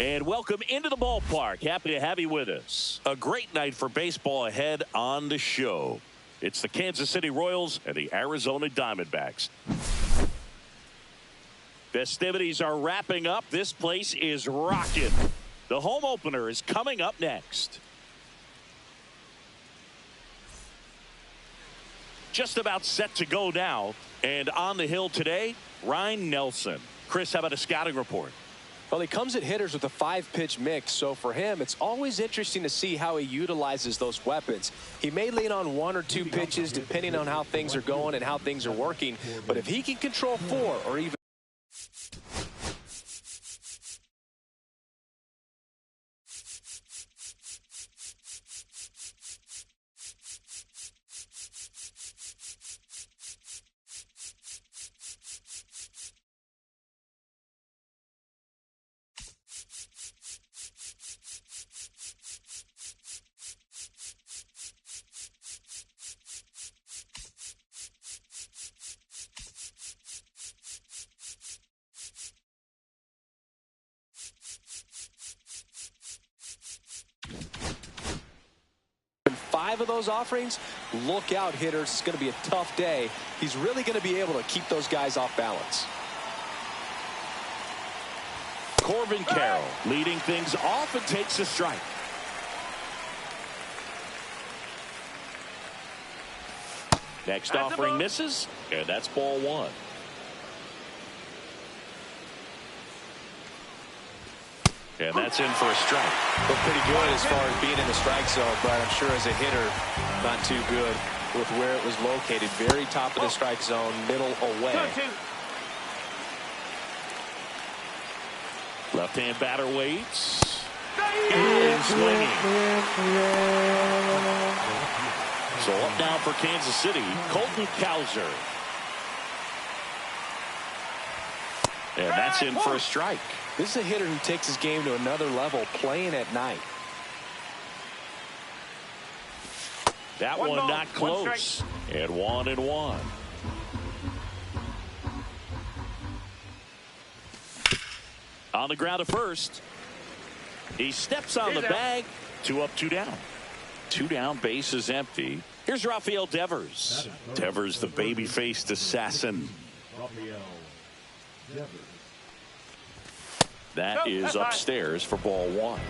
And welcome into the ballpark. Happy to have you with us. A great night for baseball ahead on the show. It's the Kansas City Royals and the Arizona Diamondbacks. Festivities are wrapping up. This place is rocking. The home opener is coming up next. Just about set to go now. And on the hill today, Ryan Nelson. Chris, how about a scouting report? Well, he comes at hitters with a 5-pitch mix, so for him, it's always interesting to see how he utilizes those weapons. He may lean on 1 or 2 pitches depending on how things are going and how things are working, but if he can control 4 or even of those offerings, look out, hitters. It's going to be a tough day. He's really going to be able to keep those guys off balance. Corbin Carroll leading things off and takes a strike. Next offering misses, and that's ball 1. And that's in for a strike. Look pretty good as far as being in the strike zone, but I'm sure as a hitter, not too good with where it was located. Very top of the strike zone, middle away. Left-hand batter waits. And swinging. So up now for Kansas City, Colton Cowser. And that's in for a strike. This is a hitter who takes his game to another level, playing at night. That one not close. And 1-1. On the ground at first. He steps on the bag. 2 up, 2 down. 2 down, base is empty. Here's Rafael Devers. Devers, the baby-faced assassin. That is upstairs for ball 1.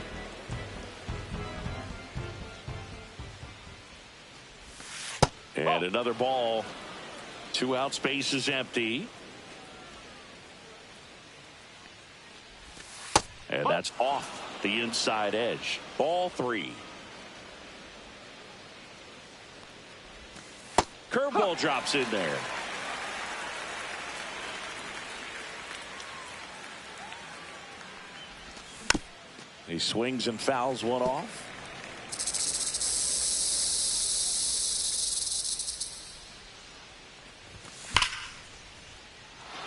And another ball. 2 outs, base is empty. And that's off the inside edge. Ball 3. Curveball drops in there. He swings and fouls one off.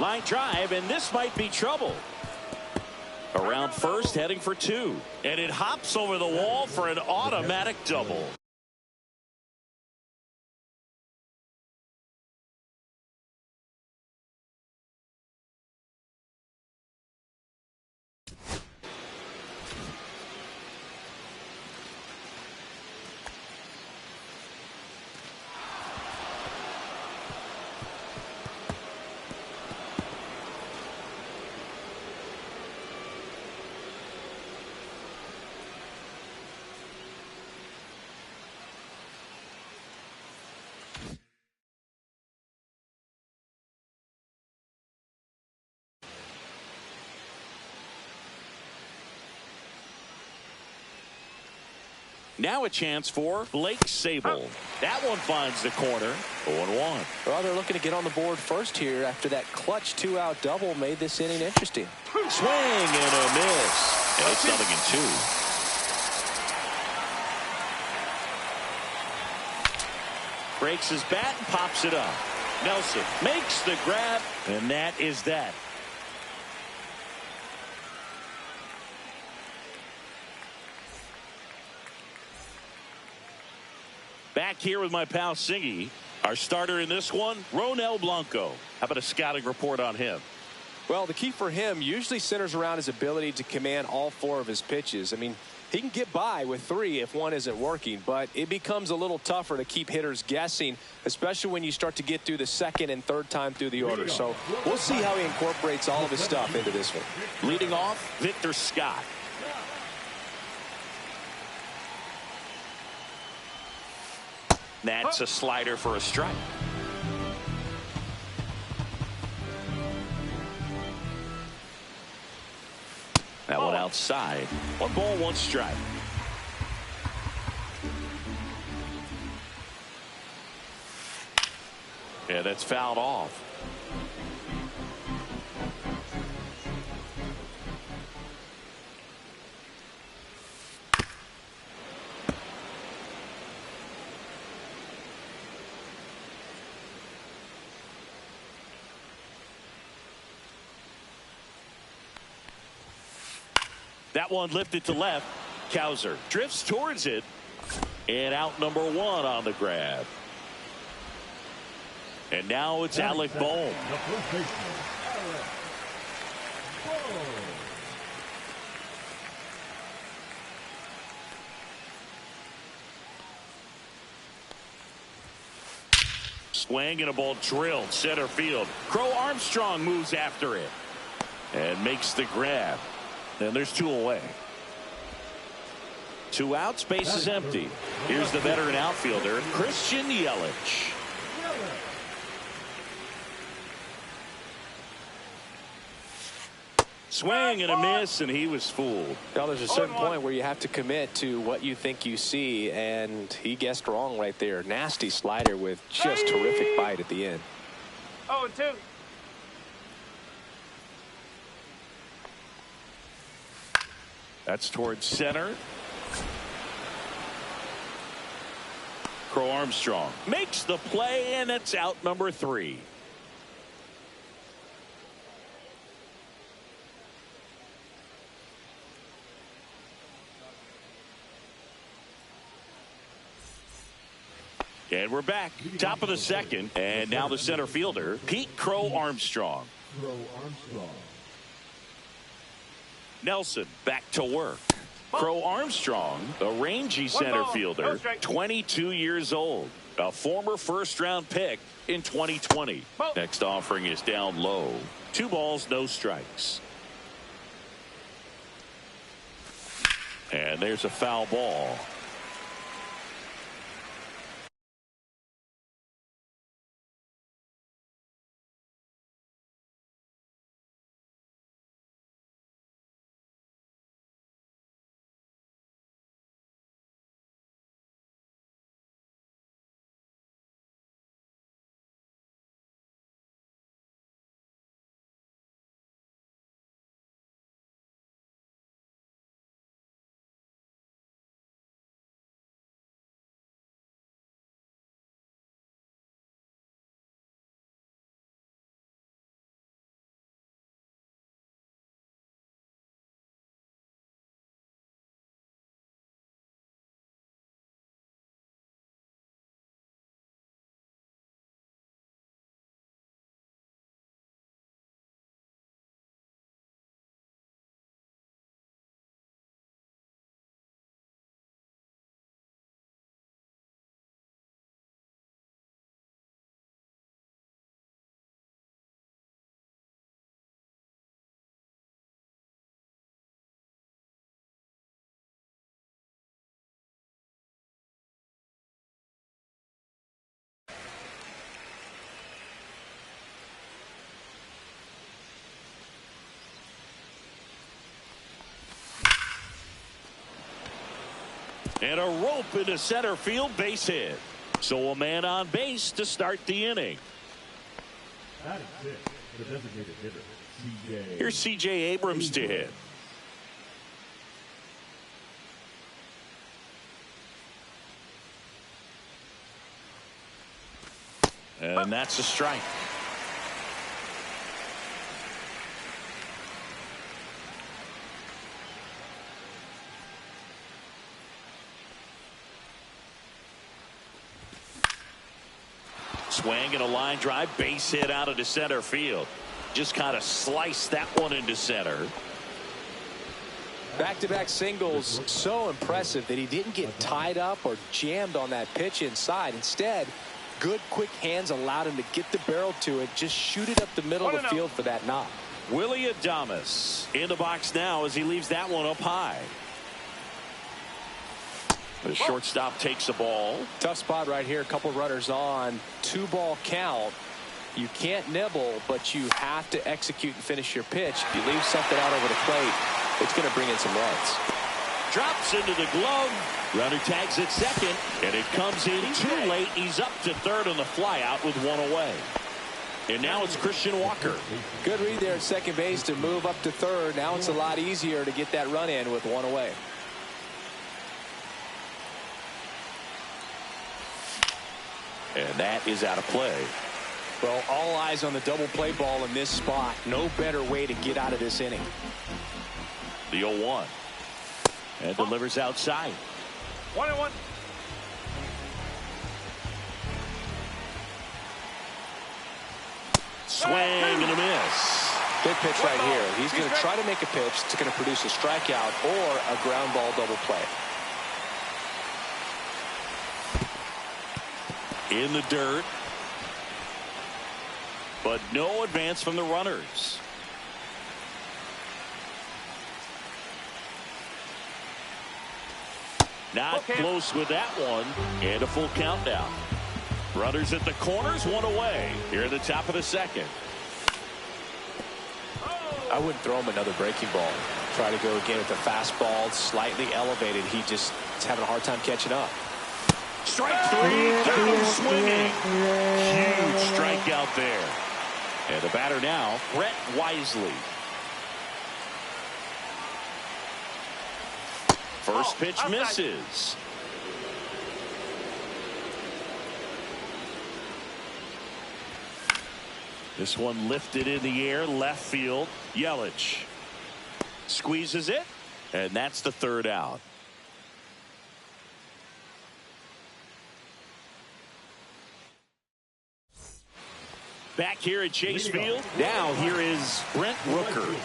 Line drive, and this might be trouble. Around first, heading for 2. And it hops over the wall for an automatic double. Now a chance for Blake Sable. That one finds the corner. 0-1. Well, they're looking to get on the board first here after that clutch 2-out double made this inning interesting. Swing and a miss. And it's 0-2. Breaks his bat and pops it up. Nelson makes the grab, and that is that. Back here with my pal Singy. Our starter in this one, Ronel Blanco. How about a scouting report on him? Well, the key for him usually centers around his ability to command all 4 of his pitches. I mean, he can get by with 3 if one isn't working, but it becomes a little tougher to keep hitters guessing, especially when you start to get through the second and third time through the order. So we'll see how he incorporates all of his stuff into this one. Leading off, Victor Scott. That's a slider for a strike. That one outside. 1 ball, 1 strike. Yeah, that's fouled off. That one lifted to left. Cowser drifts towards it. And out number 1 on the grab. And now it's Alec Bohm. Swing and a ball drilled center field. Crow Armstrong moves after it and makes the grab. And there's 2 away. 2 outs, base is empty. Here's the veteran outfielder, Christian Yelich. Swing and a miss, and he was fooled. Now, there's a certain point where you have to commit to what you think you see, and he guessed wrong right there. Nasty slider with just terrific bite at the end. 0-2. That's towards center. Crow Armstrong makes the play, and it's out number 3. And we're back. Top of the second. And now the center fielder, Pete Crow Armstrong. Nelson back to work. Crow Armstrong, a rangy center fielder, 22 years old, a former first-round pick in 2020. Next offering is down low. 2 balls, no strikes. And there's a foul ball. And a rope into center field, base hit. So a man on base to start the inning. Batting sixth, the designated hitter, C.J. Here's C.J. Abrams to hit. And that's a strike. Swing and a line drive, base hit out into center field. Just kind of sliced that one into center. Back-to-back singles, so impressive that he didn't get tied up or jammed on that pitch inside. Instead, good quick hands allowed him to get the barrel to it, just shoot it up the middle of the field for that knock. Willie Adames in the box now as he leaves that one up high. The shortstop takes the ball. Tough spot right here. A couple runners on. 2-ball count. You can't nibble, but you have to execute and finish your pitch. If you leave something out over the plate, it's going to bring in some runs. Drops into the glove. Runner tags at second, and it comes in too late. He's up to third on the flyout with one away. And now it's Christian Walker. Good read there at second base to move up to third. Now it's a lot easier to get that run in with one away. And that is out of play. Well, all eyes on the double play ball in this spot. No better way to get out of this inning. The 0-1. And delivers outside. 1-1. Swing and a miss. Good pitch right here. He's going to try to make a pitch that's going to produce a strikeout or a ground ball double play. In the dirt. But no advance from the runners. Not close with that one. And a full count now. Runners at the corners, one away. Here at the top of the second. I wouldn't throw him another breaking ball. Try to go again with the fastball, slightly elevated. He just is having a hard time catching up. Strike three, down swinging. Huge strikeout there. And the batter now, Brett Wisely. First pitch misses. This one lifted in the air, left field. Yelich squeezes it, and that's the third out. Back here at Chase Field. Now here is Brent Rooker.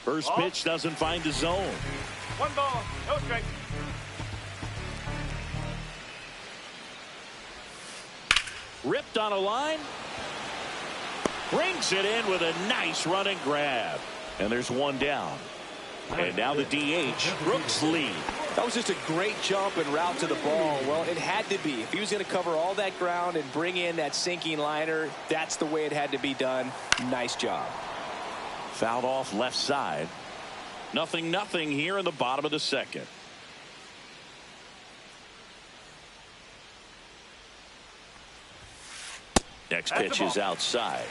First pitch doesn't find the zone. 1 ball, no strike. Ripped on a line. Brings it in with a nice running grab. And there's one down. And now the DH, Brooks Lee. That was just a great jump and route to the ball. Well, it had to be. If he was going to cover all that ground and bring in that sinking liner, that's the way it had to be done. Nice job. Fouled off left side. 0-0 here in the bottom of the second. Next pitch is outside.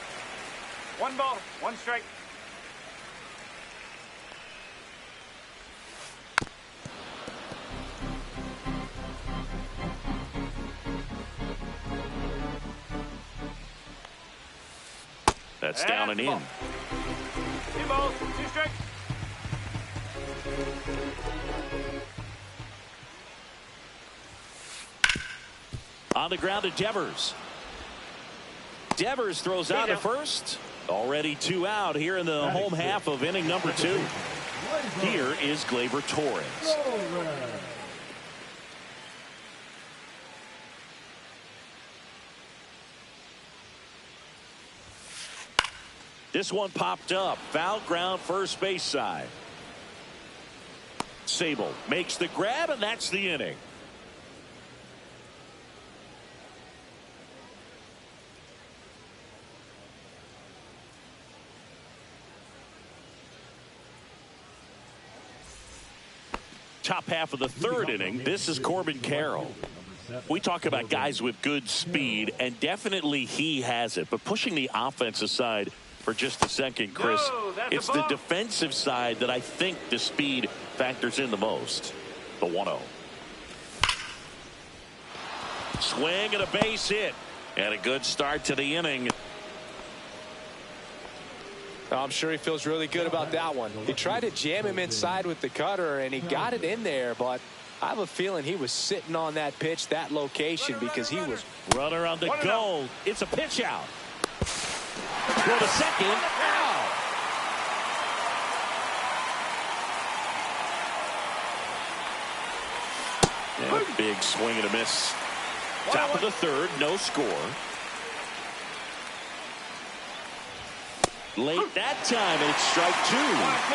1 ball, 1 strike. That's down and in. 2 balls, 2 strikes. On the ground to Devers. Devers throws out at first. Already 2 out here in the home half of inning number 2. Here is Gleyber Torres. This one popped up. Foul ground first base side. Sable makes the grab, and that's the inning. top half of the third inning. This is Corbin Carroll. We talk about guys with good speed, and definitely he has it. But pushing the offense aside for just a second, Chris, it's the defensive side that I think the speed factors in the most. The 1-0. Swing and a base hit. And a good start to the inning. I'm sure he feels really good about that one. He tried to jam him inside with the cutter, and he got it in there, but I have a feeling he was sitting on that pitch, that location, because he was... Runner on the go. It's a pitch out. Go to second. Out. And a big swing and a miss. Top of the third, no score. Late that time, and it's strike two.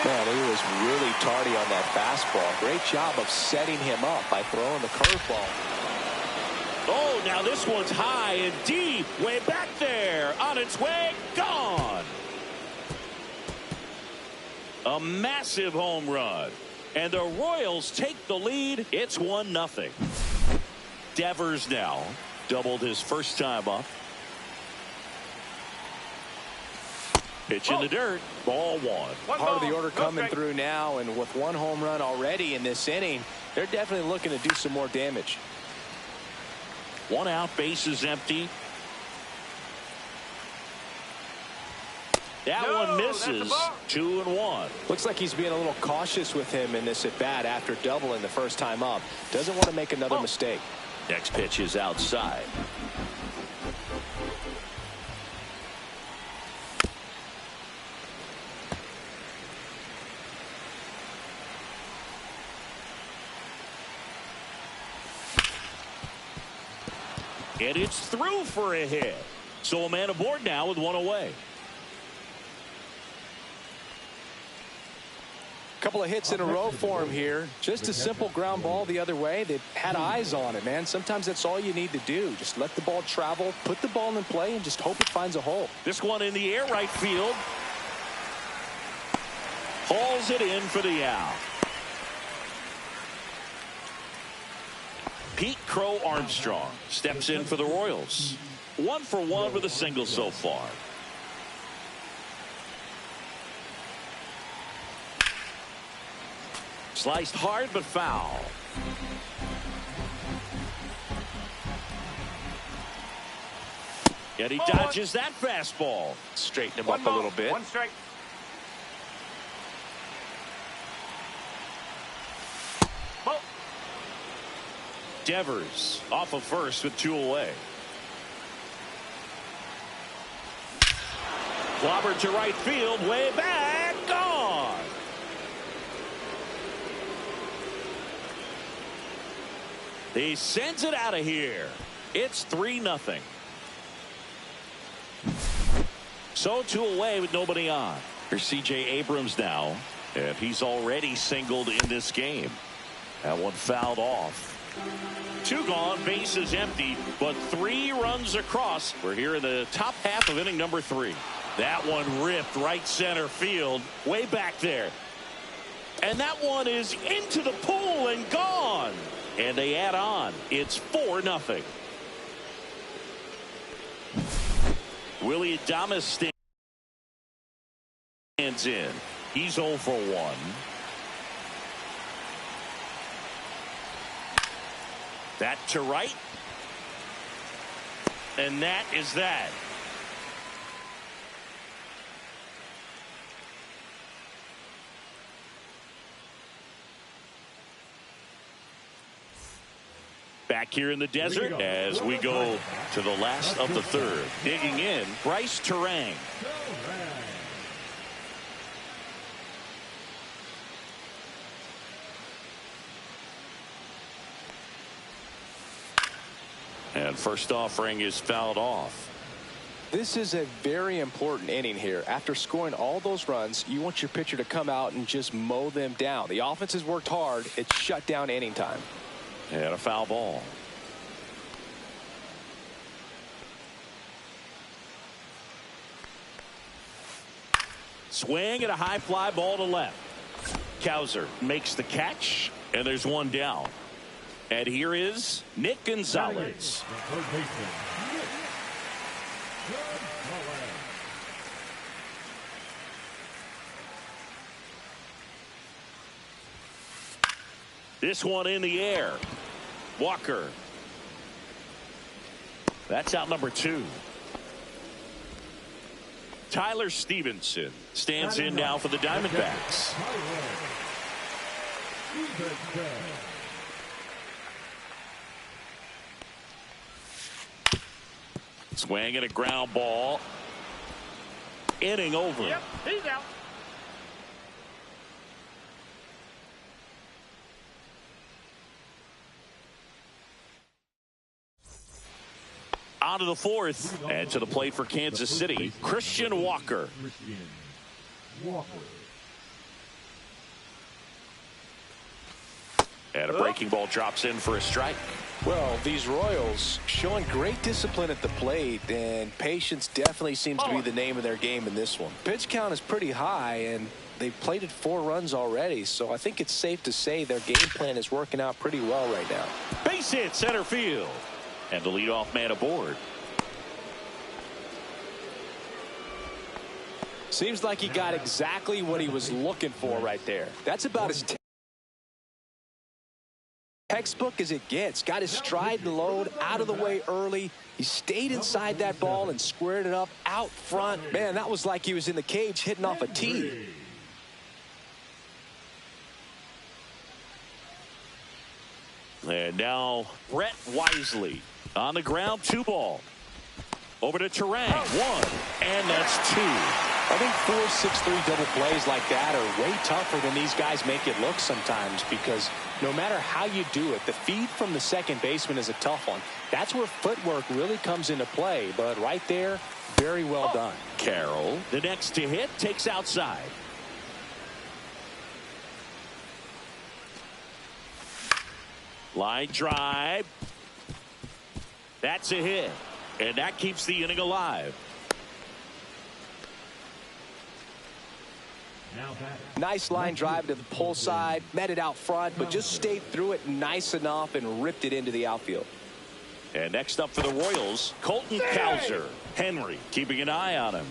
Man, he was really tardy on that fastball. Great job of setting him up by throwing the curveball. Oh, now this one's high and deep. Way back there. On its way. Gone. A massive home run. And the Royals take the lead. It's 1-0. Devers now doubled his first time up. Pitch in the dirt. Ball one. Part of the order coming through now, and with one home run already in this inning, they're definitely looking to do some more damage. One out, bases empty. That one misses. 2-1. Looks like he's being a little cautious with him in this at bat after doubling the first time up. Doesn't want to make another mistake. Next pitch is outside. And it's through for a hit. So a man aboard now with one away. Couple of hits in a row for him here. Just a simple ground ball the other way. They've had eyes on it, man. Sometimes that's all you need to do. Just let the ball travel, put the ball in play, and just hope it finds a hole. This one in the air, right field. Hauls it in for the out. Pete Crow Armstrong steps in for the Royals. 1 for 1 with a single so far. Sliced hard but foul. And he dodges that fastball. Straighten him up a little bit. One strike. Ball. Devers off of first with 2 away. Clobbered to right field, way back, gone. He sends it out of here. It's 3-0. So 2 away with nobody on. Here's C.J. Abrams now, and he's already singled in this game. That one fouled off. 2 gone, bases empty, but 3 runs across. We're here in the top half of inning number 3. That one ripped right center field, way back there. And that one is into the pool and gone. And they add on. It's 4-0. Willie Adames stands in. He's 0 for 1. That to right. And that is that. Back here in the desert as we go to the last of the third. Digging in, Bryce Terang. And first offering is fouled off. This is a very important inning here. After scoring all those runs, you want your pitcher to come out and just mow them down. The offense has worked hard. It's shut down inning time. And a foul ball. Swing and a high fly ball to left. Cowser makes the catch, And there's one down. And here is Nick Gonzalez. Third baseman, Nick Gonzalez. This one in the air. Walker. That's out number 2. Tyler Stevenson stands in now for the Diamondbacks. Swing and a ground ball. Inning over. Yep, he's out. On to the 4th, and to the plate for Kansas City, Christian Walker. Christian Walker. And a breaking ball drops in for a strike. Well, these Royals showing great discipline at the plate, and patience definitely seems to be the name of their game in this one. Pitch count is pretty high, and they've plated 4 runs already, so I think it's safe to say their game plan is working out pretty well right now. Base hit center field. And the leadoff man aboard. Seems like he got exactly what he was looking for right there. That's about as textbook as it gets. Got his stride and load out of the way early. He stayed inside that ball and squared it up out front. Man, that was like he was in the cage hitting off a tee. And now Brett Wisely on the ground, 2 ball. Over to Terang, 1, and that's 2. I think 4, 6, 3 double plays like that are way tougher than these guys make it look sometimes, because no matter how you do it, the feed from the second baseman is a tough one. That's where footwork really comes into play, but right there, very well done. Carroll, the next to hit, takes outside. Line drive. That's a hit. And that keeps the inning alive. Nice line drive to the pull side. Met it out front, but just stayed through it nice enough and ripped it into the outfield. And next up for the Royals, Colton Cowser. Henry keeping an eye on him.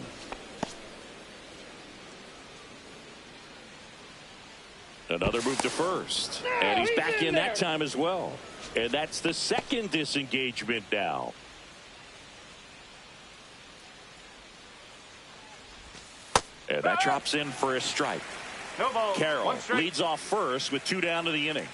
Another move to first. And he's back in that time as well. And that's the second disengagement now. And that drops in for a strike. No ball. Carroll 1 strike. leads off first with 2 down to the inning.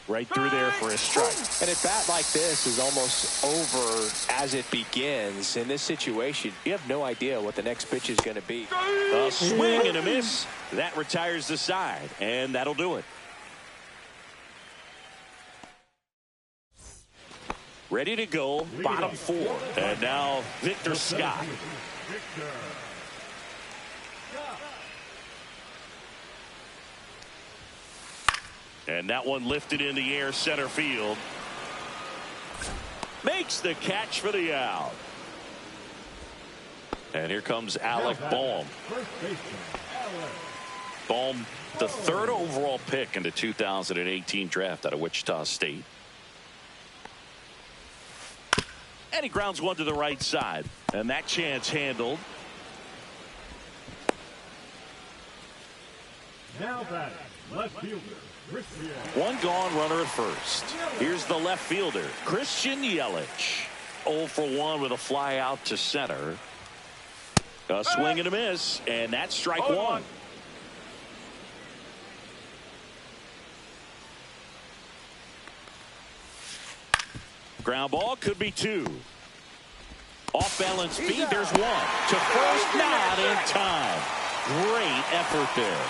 Right through there for a strike. And a bat like this is almost over as it begins. In this situation, you have no idea what the next pitch is going to be. A swing and a miss. That retires the side, and that'll do it. Ready to go, bottom 4. And now Victor Scott. And that one lifted in the air center field. Makes the catch for the out. And here comes Alec Boehm. Boehm, the 3rd overall pick in the 2018 draft out of Wichita State. And he grounds one to the right side. And that chance handled. Now batting, left fielder, Christian. One gone, runner at first. Here's the left fielder, Christian Yelich. 0 for 1 with a fly out to center. A swing and a miss, and that's strike 1. Ground ball could be 2. Off balance speed, there's 1. To first, not in time. Great effort there.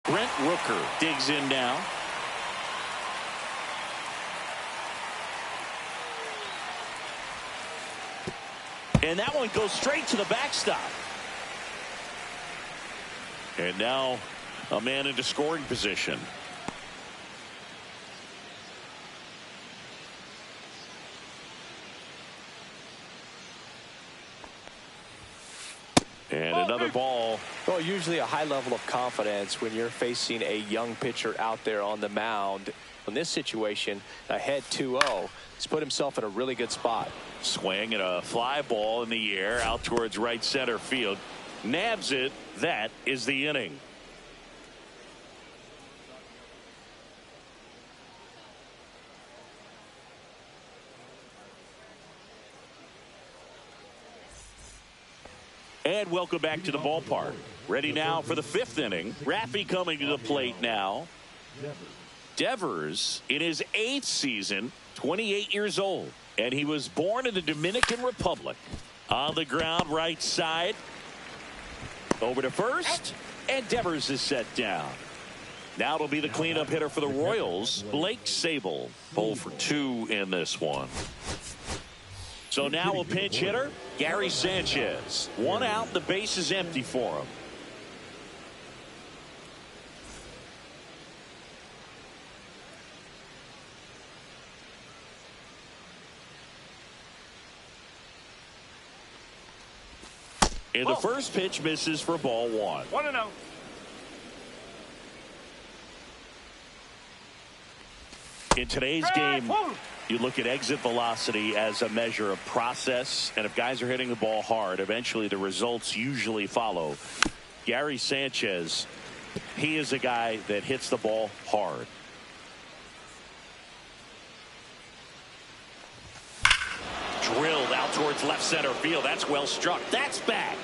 Brent Rooker digs in now. And that one goes straight to the backstop. And now a man into scoring position. And another ball. Well, usually a high level of confidence when you're facing a young pitcher out there on the mound. In this situation, ahead 2-0, he's put himself in a really good spot. Swing and a fly ball in the air out towards right center field. Nabs it. That is the inning. And welcome back to the ballpark. Ready now for the 5th inning. Raffy coming to the plate now. Devers in his 8th season, 28 years old. And he was born in the Dominican Republic. On the ground, right side. Over to first. And Devers is set down. Now it'll be the cleanup hitter for the Royals, Blake Sable. 0 for 2 in this one. So now a pinch hitter, Gary Sanchez. 1 out, the base is empty for him. And the first pitch misses for ball 1. 1-0. In today's game, you look at exit velocity as a measure of process, and if guys are hitting the ball hard, eventually the results usually follow. Gary Sanchez, he is a guy that hits the ball hard. Drilled out towards left center field. That's well struck. That's back.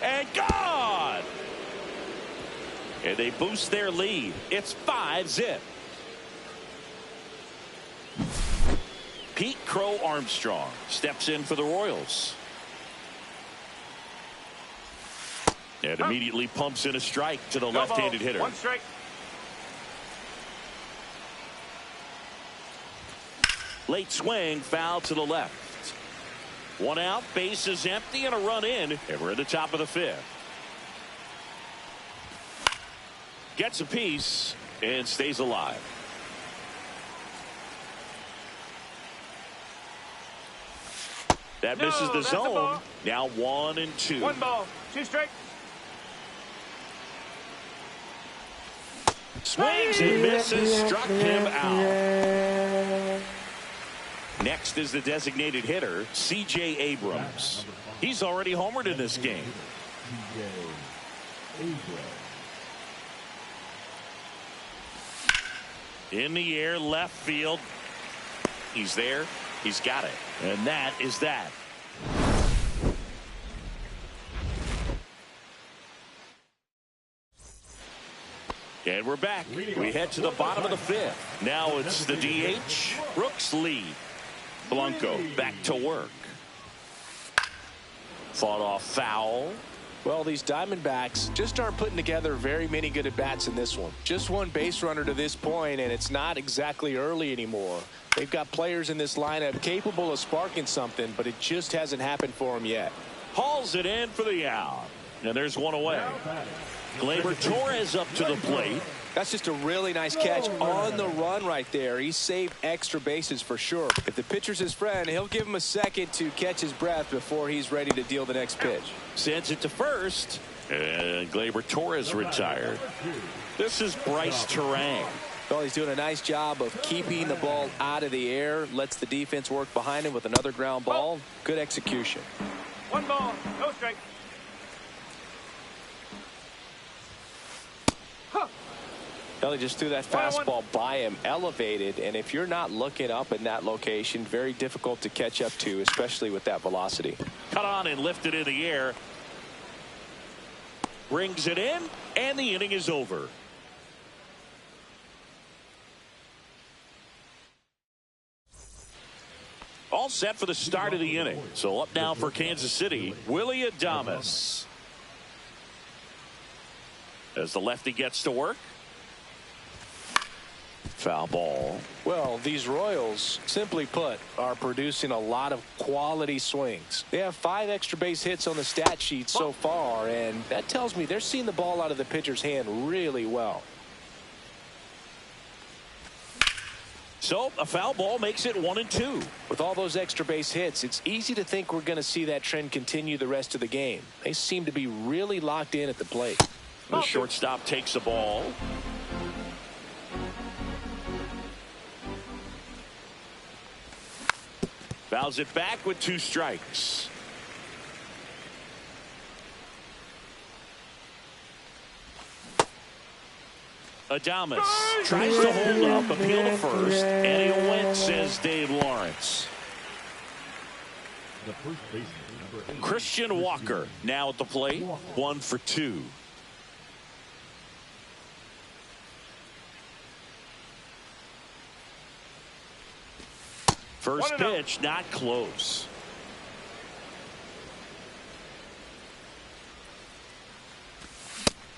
And gone. And they boost their lead. It's 5-0. Pete Crow Armstrong steps in for the Royals. And immediately pumps in a strike to the left-handed hitter. 1 strike. Late swing, foul to the left. 1 out, base is empty, and a run in. And we're at the top of the 5th. Gets a piece and stays alive. That misses the zone. Now 1-2. 1 ball, 2 strikes. Swings and misses, struck him out. Next is the designated hitter, C.J. Abrams. He's already homered in this game. In the air, left field. He's there. He's got it. And that is that. And we're back. We head to the bottom of the 5th. Now it's the DH, Brooks Lee. Blanco back to work. Fought off foul. Well, these Diamondbacks just aren't putting together very many good at-bats in this one. Just 1 base runner to this point, and it's not exactly early anymore. They've got players in this lineup capable of sparking something, but it just hasn't happened for them yet. Hauls it in for the out. And there's 1 away. Gleyber Torres up to the plate. That's just a really nice catch on the run right there. He saved extra bases for sure. If the pitcher's his friend, he'll give him a second to catch his breath before he's ready to deal the next pitch. Sends it to first. And Gleyber Torres retired. This is Bryce Terang. Well, he's doing a nice job of keeping the ball out of the air. Lets the defense work behind him with another ground ball. Good execution. 1 ball, no strike. He just threw that fastball by him, elevated, and if you're not looking up in that location, very difficult to catch up to, especially with that velocity. Cut on and lifted in the air. Brings it in, and the inning is over. All set for the start of the inning. So up now for Kansas City, Willy Adames. As the lefty gets to work. Foul ball. Well, these Royals, simply put, are producing a lot of quality swings. They have 5 extra base hits on the stat sheet so far, and that tells me they're seeing the ball out of the pitcher's hand really well. So a foul ball makes it 1-2. With all those extra base hits, it's easy to think we're going to see that trend continue the rest of the game. They seem to be really locked in at the plate. The shortstop takes the ball. Fouls it back with 2 strikes. Adames tries to hold up, appeal to first, and he went, says Dave Lawrence. The first baseman, number 8. Christian Walker now at the plate, 1 for 2. First pitch, not close.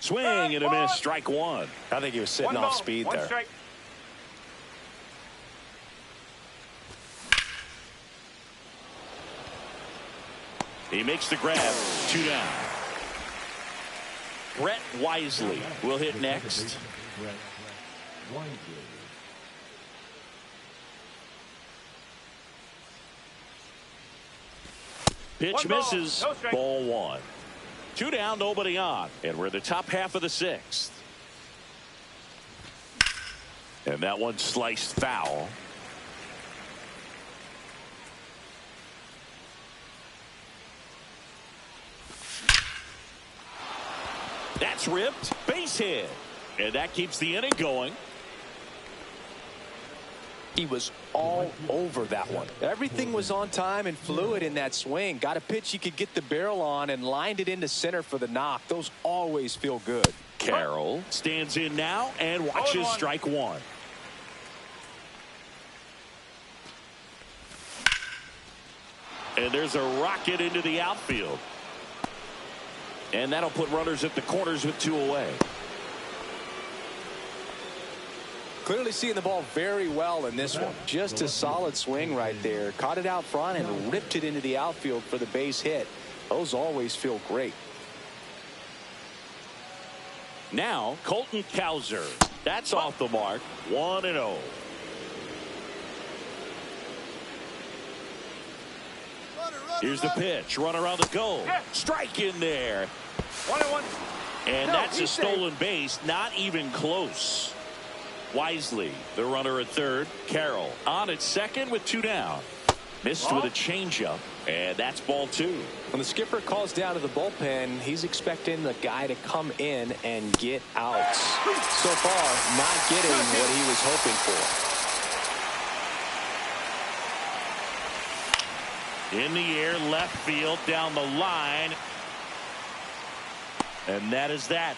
Swing and a miss, strike 1. I think he was sitting off speed there. Strike. He makes the grab, 2 down. Brett Wisely will hit next. Brett Wisely. Pitch misses, no strike. ball 1. 2 down, nobody on, and we're in the top half of the 6th. And that one sliced foul. That's ripped, base hit, and that keeps the inning going. He was all over that one. Everything was on time and fluid in that swing. Got a pitch he could get the barrel on and lined it into center for the knock. Those always feel good. Carroll stands in now and watches strike 1. And there's a rocket into the outfield. And that'll put runners at the corners with 2 away. Clearly seeing the ball very well in this one. Just a solid swing right there. Caught it out front and ripped it into the outfield for the base hit. Those always feel great. Now Colton Cowser. That's off the mark. 1-0. Here's the pitch. Runner on the go. Strike in there. 1-1. And that's a stolen base. Not even close. Wisely, the runner at third. Carroll on at second with 2 down. Missed with a changeup, and that's ball 2. When the skipper calls down to the bullpen, he's expecting the guy to come in and get outs. So far, not getting what he was hoping for. In the air, left field, down the line. And that is that.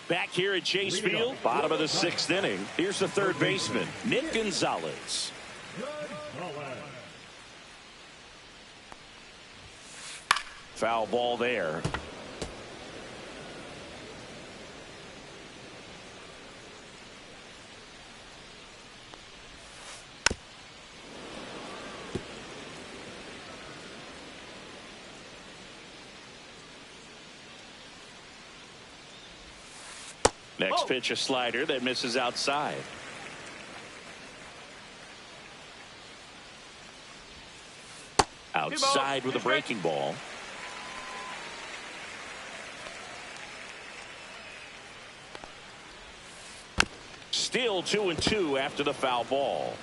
Back here at Chase Field, bottom of the 6th inning. Here's the third baseman, Nick Gonzalez. Foul ball there. Next pitch, a slider that misses outside. Outside with a breaking ball. Still 2-2 after the foul ball.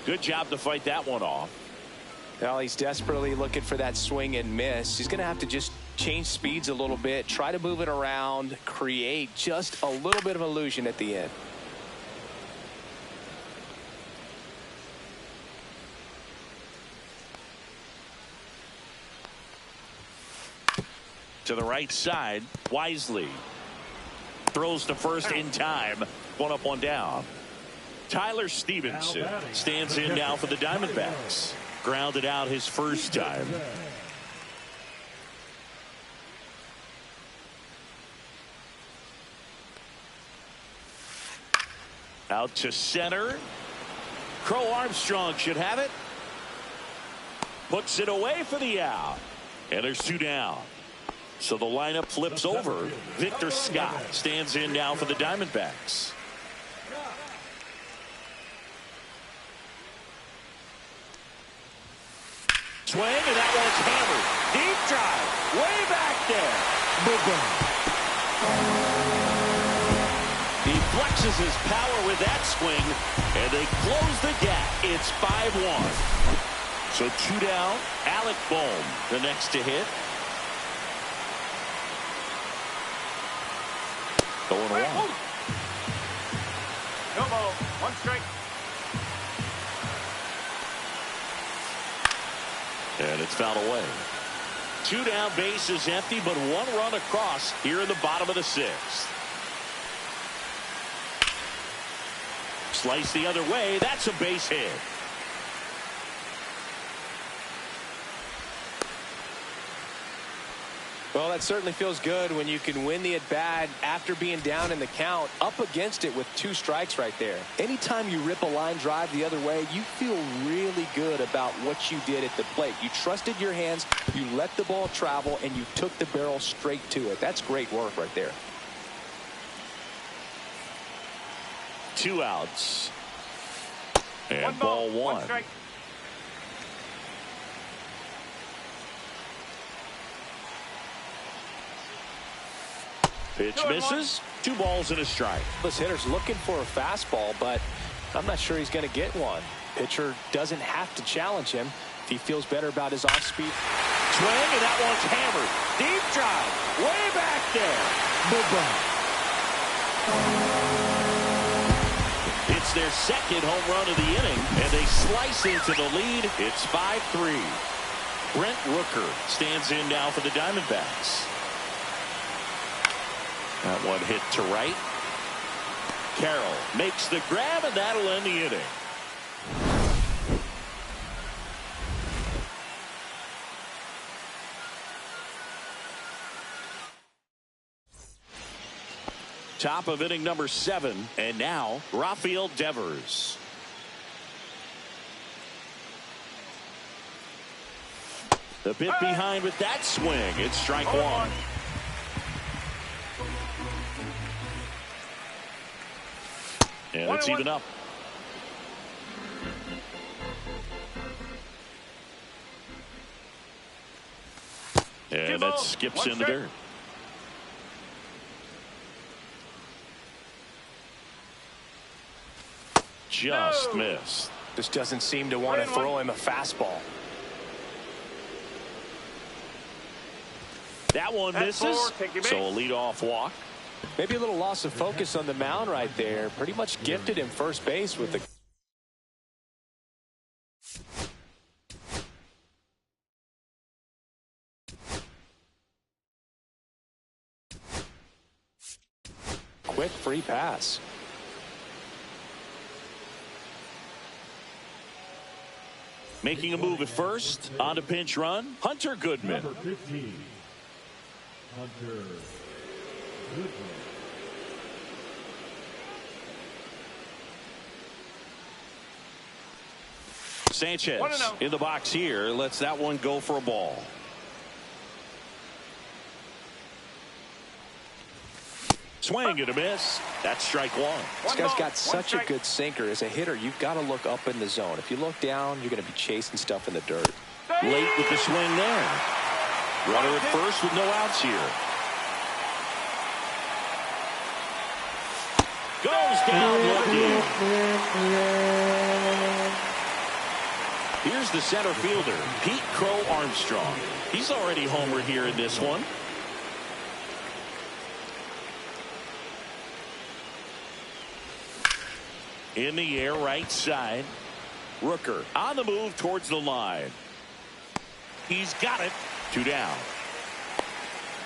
Good job to fight that one off. Well, he's desperately looking for that swing and miss. He's going to have to just change speeds a little bit, try to move it around, create just a little bit of illusion at the end. To the right side, Wisely throws to first in time. 1 up, 1 down. Tyler Stevenson stands in now for the Diamondbacks. Grounded out his first time. Out to center. Crow Armstrong should have it. Puts it away for the out. And there's 2 down. So the lineup flips over. Victor Scott stands in now for the Diamondbacks. Swing, and that one's hammered. Deep drive. Way back there. Boom. He flexes his power with that swing, and they close the gap. It's 5-1. So 2 down. Alec Bohm, the next to hit. Going along. No ball. 1 strike. And it's fouled away. 2 down, base is empty, but 1 run across here in the bottom of the 6th. Slice the other way. That's a base hit. Well, that certainly feels good when you can win the at-bat after being down in the count, up against it with 2 strikes right there. Anytime you rip a line drive the other way, you feel really good about what you did at the plate. You trusted your hands, you let the ball travel, and you took the barrel straight to it. That's great work right there. 2 outs. And 1 ball, ball 1. 1 strike. Pitch misses. 2 balls and a strike. This hitter's looking for a fastball, but I'm not sure he's going to get one. Pitcher doesn't have to challenge him if he feels better about his off-speed. Swing, and that one's hammered. Deep drive. Way back there. It's their 2nd home run of the inning, and they slice into the lead. It's 5-3. Brent Rooker stands in now for the Diamondbacks. That one hit to right. Carroll makes the grab, and that'll end the inning. Top of inning number 7, and now Rafael Devers. The bit behind with that swing. It's strike 1. And it's even up. And that skips in the dirt. Just missed. Just doesn't seem to want to throw him a fastball. That one misses. So a leadoff walk. Maybe a little loss of focus on the mound right there. Pretty much gifted him first base with the quick free pass. Making a move at first. On to pinch run. Hunter Goodman. Number 15, Hunter Goodman. Sanchez in the box here. Lets that one go for a ball. Swing and a miss. That's strike 1. This guy's got such a good sinker. As a hitter, you've got to look up in the zone. If you look down, you're going to be chasing stuff in the dirt. Late with the swing there. Runner at first with no outs here. Goes down looking. Here's the center fielder, Pete Crow Armstrong. He's already homered here in this one. In the air, right side. Rooker on the move towards the line. He's got it. 2 down.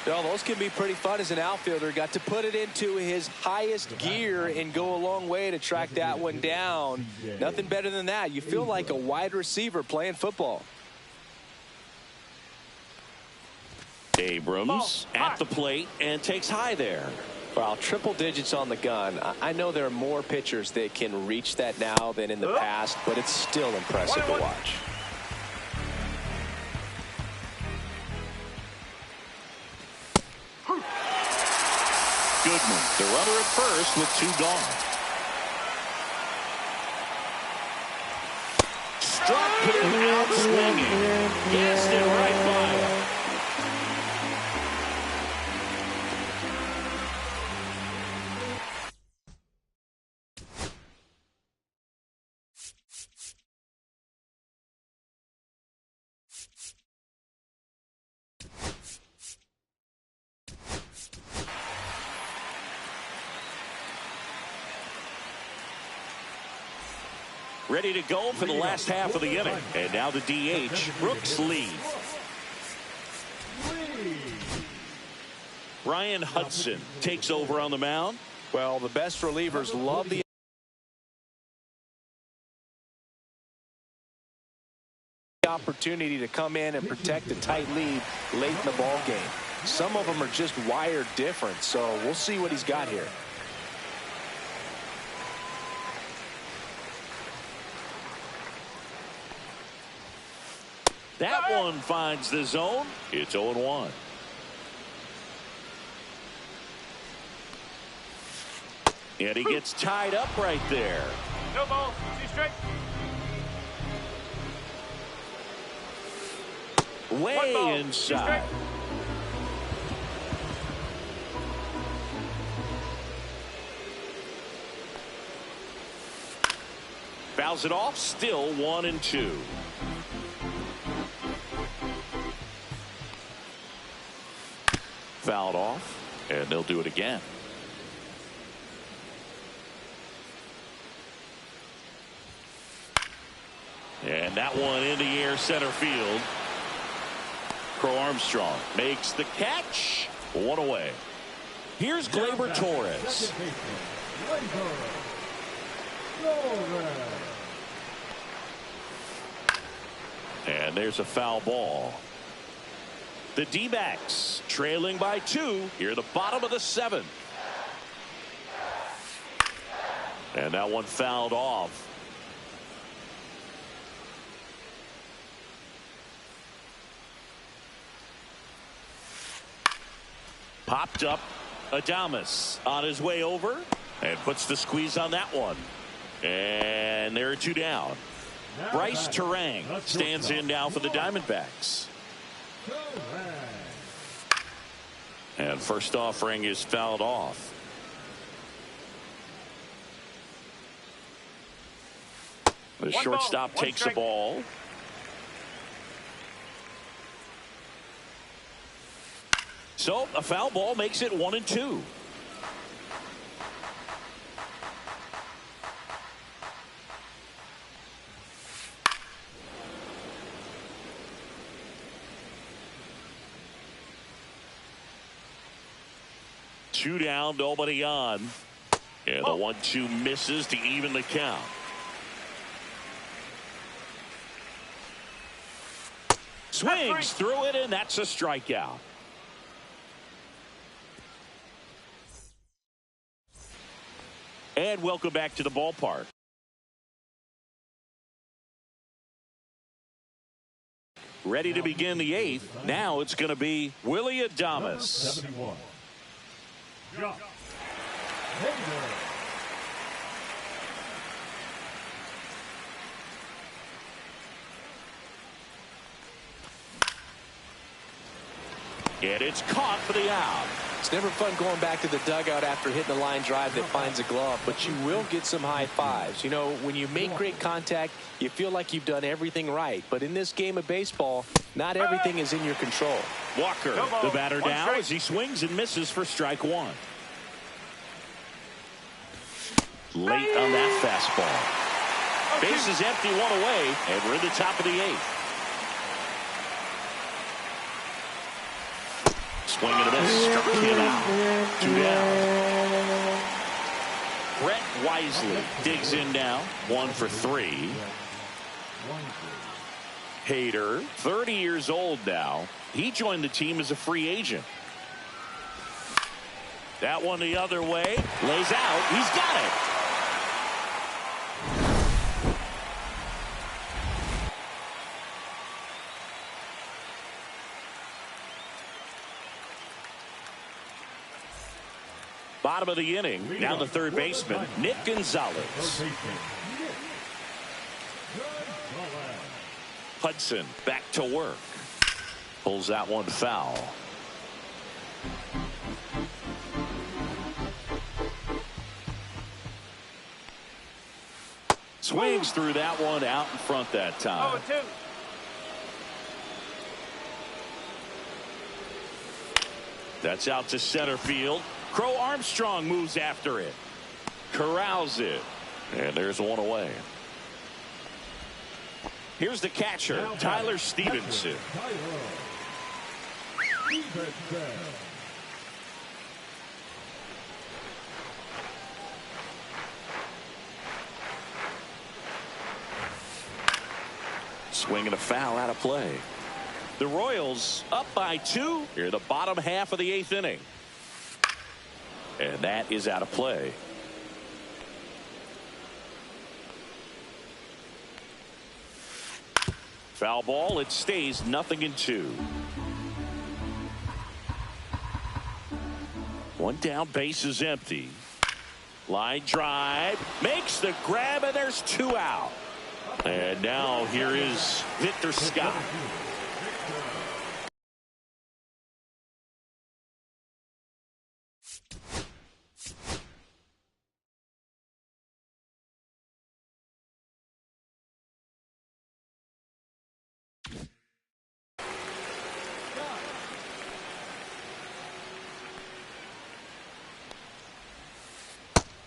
Well, those can be pretty fun as an outfielder. Got to put it into his highest gear and go a long way to track that one down. Nothing better than that. You feel like a wide receiver playing football. Abrams at the plate and takes high there. Well, triple digits on the gun. I know there are more pitchers that can reach that now than in the past, but it's still impressive to watch. Goodman, the runner at first with 2 gone. Struck him out swinging. Guessed it right by him. Ready to go for the last half of the inning. And now the DH, Brooks Lee. Ryan Hudson takes over on the mound. Well, the best relievers love the opportunity to come in and protect a tight lead late in the ball game. Some of them are just wired different, so we'll see what he's got here. That one finds the zone. It's 0-1. And he gets tied up right there. No ball. 2 straight. Way inside. Fouls it off. Still 1-2. Fouled off, and they'll do it again. And that one in the air center field. Crow Armstrong makes the catch. 1 away. Here's Gleyber Torres. And there's a foul ball. The D-backs trailing by 2 here at the bottom of the 7th. And that one fouled off. Popped up. Adames on his way over and puts the squeeze on that one. And there are 2 down. Bryce Terang stands in now for the Diamondbacks. And first offering is fouled off. The shortstop takes the ball. So a foul ball makes it 1-2. Two down, nobody on. And the 1-2 misses to even the count. Swings through it, and that's a strikeout. And welcome back to the ballpark. Ready to begin the 8th. Now it's going to be Willy Adames. 71. Josh And it's caught for the out. It's never fun going back to the dugout after hitting a line drive that finds a glove, but you will get some high fives. You know, when you make great contact, you feel like you've done everything right. But in this game of baseball, not everything is in your control. Walker, the batter down as he swings and misses for strike 1. Late on that fastball. Base is empty, 1 away, and we're in the top of the 8th. Swing and a miss, struck him out. 2 down. Brett Wisely digs in now, 1 for 3. Hader, 30 years old now. He joined the team as a free agent. That one the other way. Lays out. He's got it. Bottom of the inning. Now the third baseman, Nick Gonzalez. Hudson back to work. Pulls that one foul. Swings through that one out in front that time. 0-2. That's out to center field. Crow Armstrong moves after it. Corrals it. And there's one away. Here's the catcher, Tyler Stevenson. Swinging a foul out of play. The Royals up by 2 here in the bottom half of the 8th inning. And that is out of play. Foul ball. It stays 0-2. One down, base is empty. Line drive. Makes the grab, and there's 2 out. And now here is Victor Scott.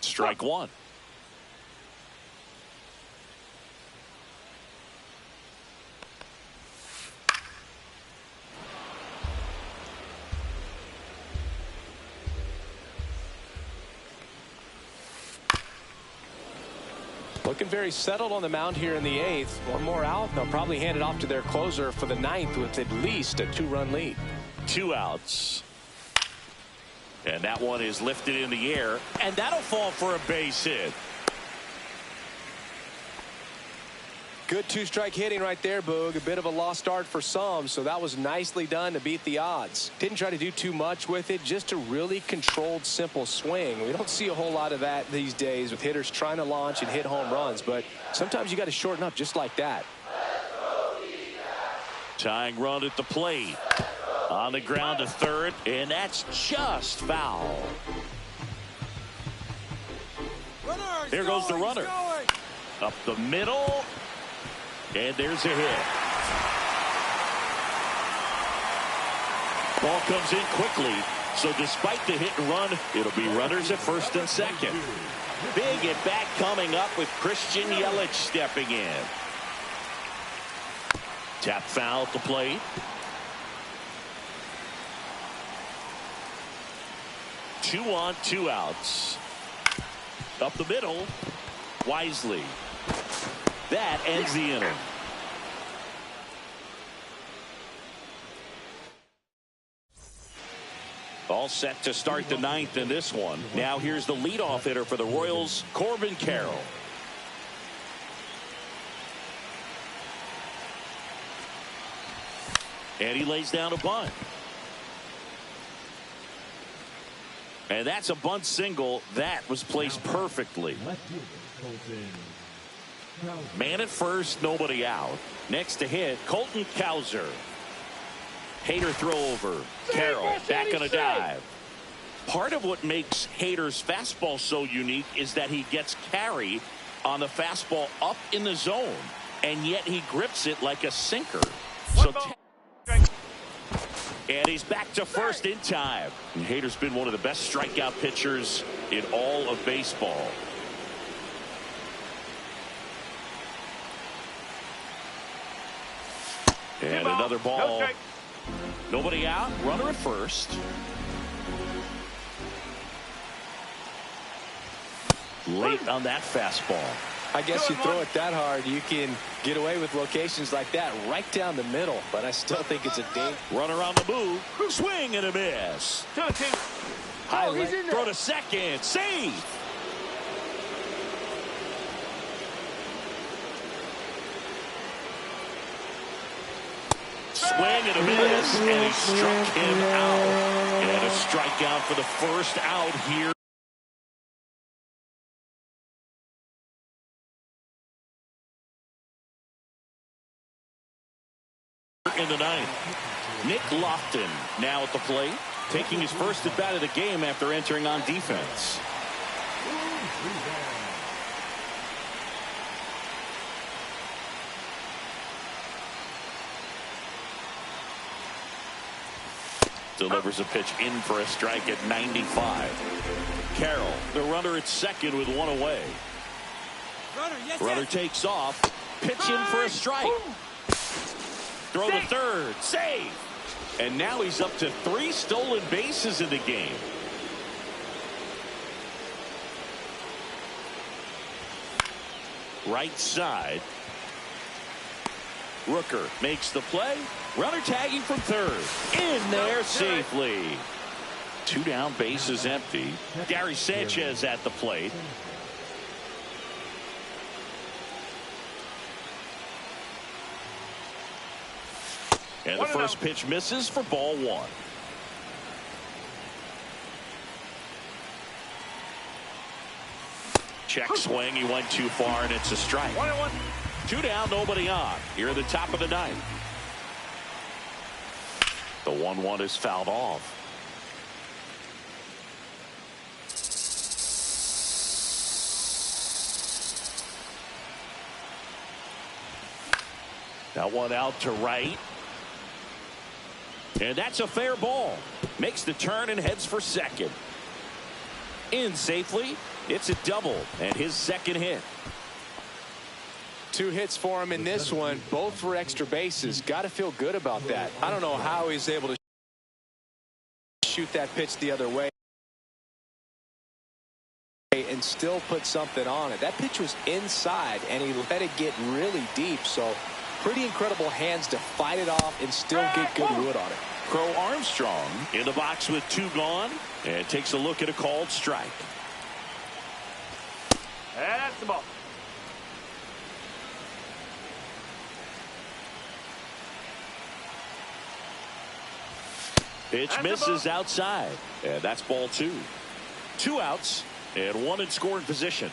Strike one. Looking very settled on the mound here in the 8th. One more out, and they'll probably hand it off to their closer for the 9th with at least a 2-run lead. 2 outs. And that one is lifted in the air, and that'll fall for a base hit. Good 2-strike hitting right there, Boog. A bit of a lost start for some, so that was nicely done to beat the odds. Didn't try to do too much with it, just a really controlled, simple swing. We don't see a whole lot of that these days with hitters trying to launch and hit home runs, but sometimes you got to shorten up just like that. Tying run at the plate. On the ground to third, and that's just foul. There goes the runner. Up the middle, and there's a hit. Ball comes in quickly, so despite the hit and run, it'll be runners at first and second. Big at bat coming up with Christian Yelich stepping in. Tap foul at the plate. 2 on, 2 outs. Up the middle, Wisely. That ends the inning. All set to start the 9th in this one. Now here's the leadoff hitter for the Royals, Corbin Carroll. And he lays down a bunt. And that's a bunt single that was placed perfectly. Man at first, nobody out. Next to hit, Colton Cowser. Hader throw over. Carroll back on a dive. Part of what makes Hader's fastball so unique is that he gets carry on the fastball up in the zone, and yet he grips it like a sinker. So and he's back to first in time. And Hader's been one of the best strikeout pitchers in all of baseball. And another ball. Nobody out. Runner at first. Late on that fastball. I guess you throw it that hard, you can get away with locations like that right down the middle. But I still think it's a dink. Runner on the move. Swing and a miss. Throw to second. Save. Swing and a miss, and he struck him out. And a strikeout for the first out here in the ninth. Nick Lofton now at the plate, taking his first at bat of the game after entering on defense. Delivers a pitch in for a strike at 95. Carroll, the runner at second with one away. Runner takes off. Pitch in for a strike. Throw to third. Save. And now he's up to 3 stolen bases in the game. Right side. Rooker makes the play. Runner tagging from third. In there safely. 2 down, bases empty. Gary Sanchez at the plate. And the first pitch misses for ball 1. Check swing. He went too far, and it's a strike. 1-1. 2 down, nobody on. Here at the top of the ninth. The 1-1 is fouled off. That one out to right. And that's a fair ball. Makes the turn and heads for second. In safely. It's a double and his second hit. 2 hits for him in this one, both for extra bases. Got to feel good about that. I don't know how he's able to shoot that pitch the other way and still put something on it. That pitch was inside, and he let it get really deep. So pretty incredible hands to fight it off and still get good wood on it. Crow Armstrong in the box with 2 gone and takes a look at a called strike. That's the ball. Pitch misses outside, and that's ball 2. 2 outs and 1 in scoring position.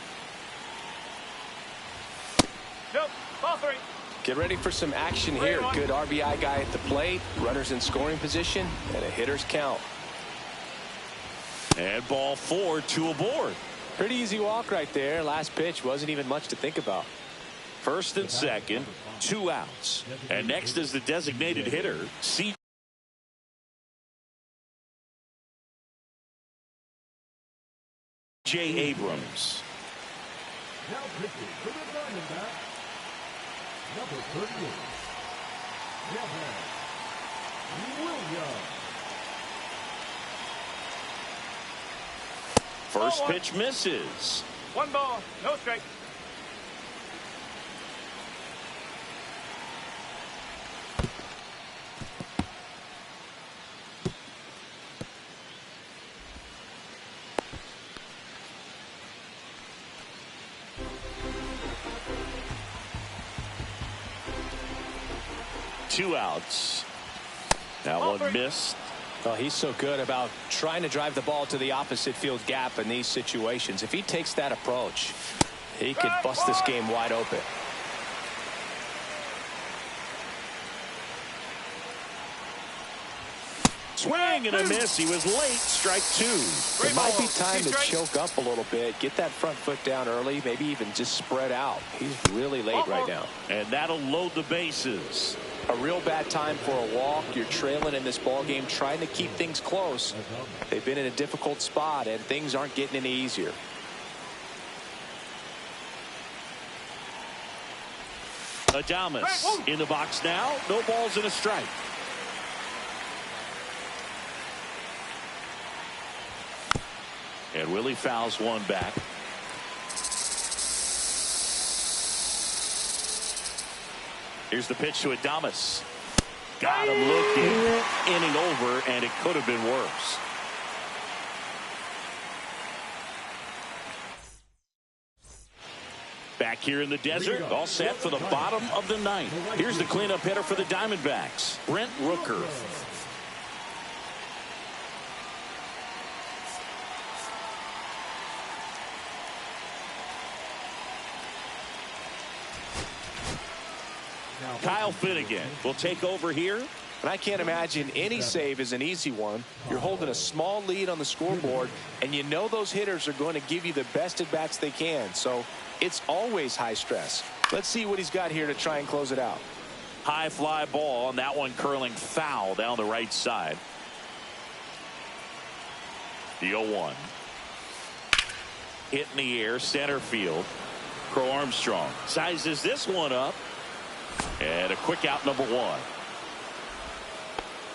Nope, ball 3. Get ready for some action here. Good RBI guy at the plate, runners in scoring position, and a hitter's count. And ball 4, 2 aboard. Pretty easy walk right there. Last pitch wasn't even much to think about. First and second, 2 outs. And next is the designated hitter, C. J. Abrams. Now pitching for the Diamondbacks, number 38, Kevin Williams. First pitch misses. 1 ball, no strike. Two outs. That one missed. Oh, he's so good about trying to drive the ball to the opposite field gap in these situations. If he takes that approach, he could bust this game wide open. Swing and a miss. He was late. Strike 2. It might be time to choke up a little bit. Get that front foot down early. Maybe even just spread out. He's really late right now. And that'll load the bases. A real bad time for a walk. You're trailing in this ball game, trying to keep things close. They've been in a difficult spot, and things aren't getting any easier. Adames in the box now. No balls and a strike. And Willie fouls one back. Here's the pitch to Adames. Got him looking. Inning over, and it could have been worse. Back here in the desert, all set for the bottom of the ninth. Here's the cleanup hitter for the Diamondbacks, Brent Rooker. Kyle Finnegan will take over here. And I can't imagine any save is an easy one. You're holding a small lead on the scoreboard, and you know those hitters are going to give you the best at-bats they can. So it's always high stress. Let's see what he's got here to try and close it out. High fly ball, and that one curling foul down the right side. The 0-1. Hit in the air, center field. Crow Armstrong sizes this one up. And a quick out, number 1.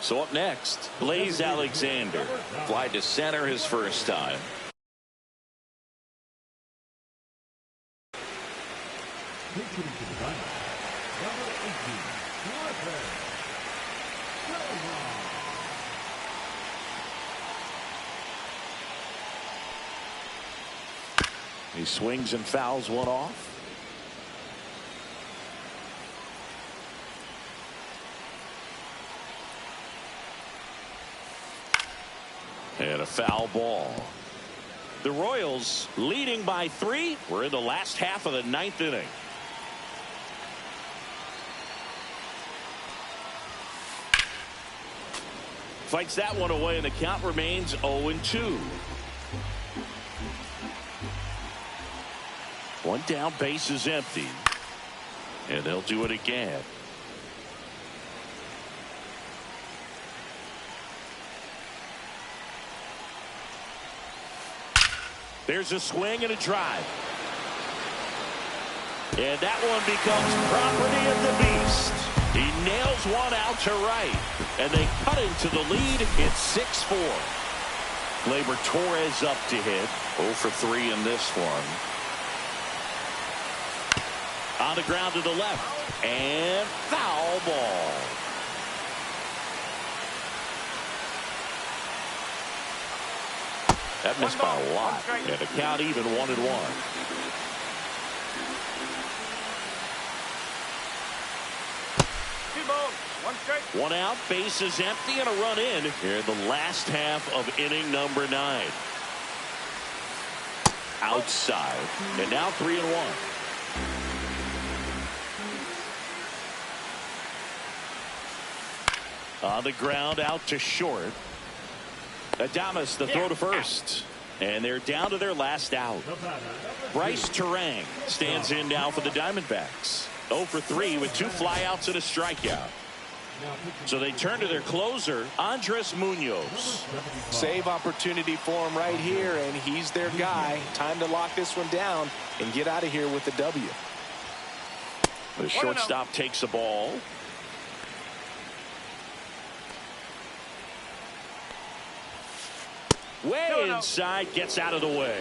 So up next, Blaze Alexander. Fly to center his first time. He swings and fouls one off. And a foul ball. The Royals leading by 3. We're in the last half of the 9th inning. Fights that one away, and the count remains 0-2. One down, base is empty. And they'll do it again. There's a swing and a drive. And that one becomes property of the beast. He nails one out to right. And they cut into the lead. It's 6-4. Gleyber Torres up to hit. 0 for 3 in this one. On the ground to the left. And foul ball. That missed by a lot. And the count even 1-1. Two balls, one strike. One out, base is empty, and a run in here in the last half of inning number 9. Outside. And now 3-1. On the ground, out to short. Adames the throw to first. And they're down to their last out. Bryce Terang stands in now for the Diamondbacks. 0 for 3 with 2 flyouts and a strikeout. So they turn to their closer, Andres Munoz. Save opportunity for him right here, and he's their guy. Time to lock this one down and get out of here with the W. The shortstop takes the ball. Way inside, gets out of the way.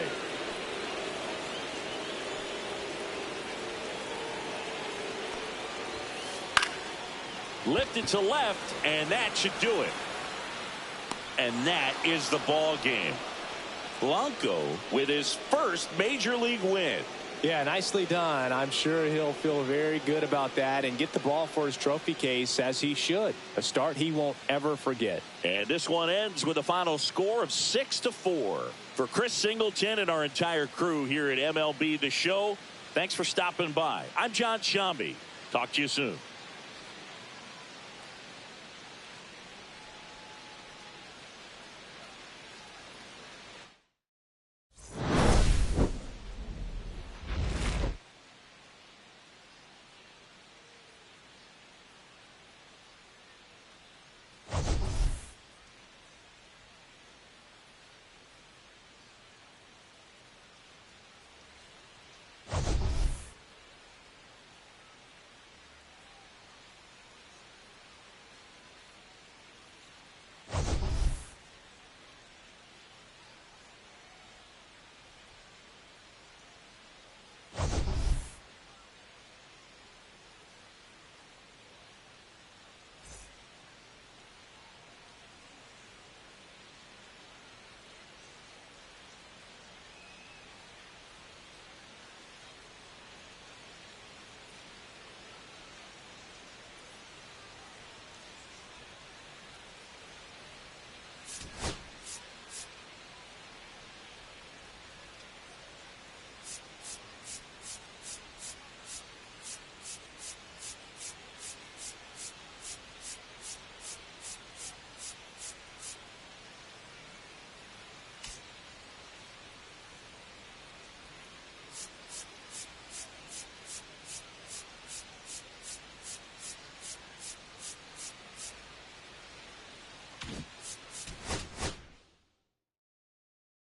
Lifted to left, and that should do it. And that is the ball game. Blanco with his first major league win. Yeah, nicely done. I'm sure he'll feel very good about that and get the ball for his trophy case, as he should. A start he won't ever forget. And this one ends with a final score of 6-4. For Chris Singleton and our entire crew here at MLB The Show, thanks for stopping by. I'm John Shambi. Talk to you soon.